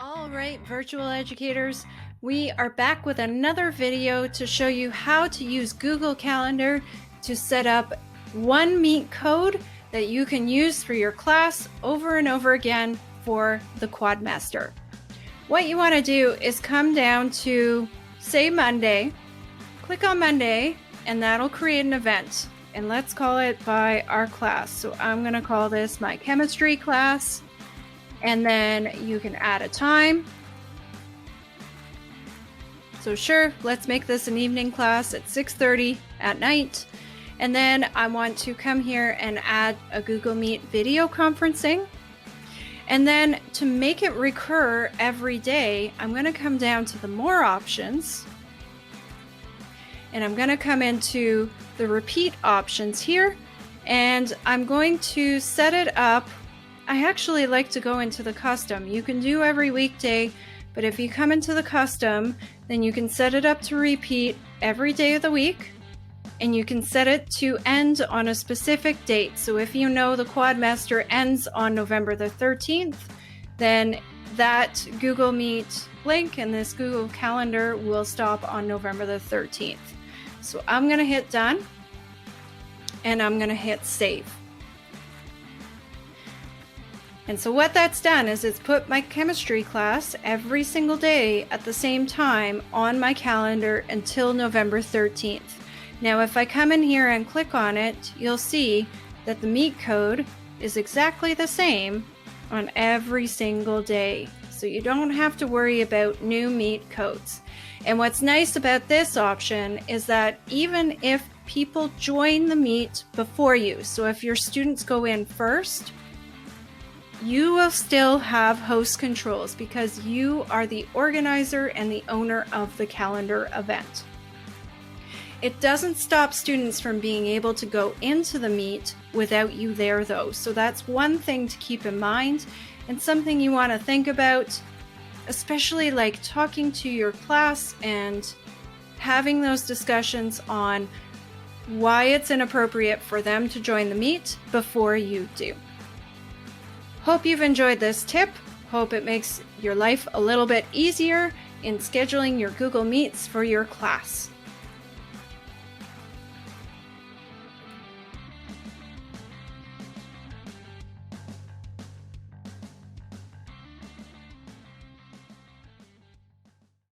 All right, virtual educators, we are back with another video to show you how to use Google Calendar to set up one Meet code that you can use for your class over and over again for the Quadmaster. What you want to do is come down to, say, Monday, click on Monday, and that'll create an event. And let's call it by our class. So I'm going to call this my chemistry class. And then you can add a time. So sure, let's make this an evening class at 6:30 at night. And then I want to come here and add a Google Meet video conferencing. And then to make it recur every day, I'm going to come down to the more options. And I'm going to come into the repeat options here. And I'm going to set it up. I actually like to go into the custom. You can do every weekday, but if you come into the custom, then you can set it up to repeat every day of the week, and you can set it to end on a specific date. So if you know the Quadmaster ends on November the 13th, then that Google Meet link and this Google Calendar will stop on November the 13th. So I'm going to hit done, and I'm going to hit save. And so what that's done is it's put my chemistry class every single day at the same time on my calendar until November 13th. Now if I come in here and click on it, you'll see that the Meet code is exactly the same on every single day. So you don't have to worry about new Meet codes. And what's nice about this option is that even if people join the Meet before you, so if your students go in first, you will still have host controls because you are the organizer and the owner of the calendar event. It doesn't stop students from being able to go into the Meet without you there though. So that's one thing to keep in mind and something you want to think about, especially like talking to your class and having those discussions on why it's inappropriate for them to join the Meet before you do. Hope you've enjoyed this tip. Hope it makes your life a little bit easier in scheduling your Google Meets for your class.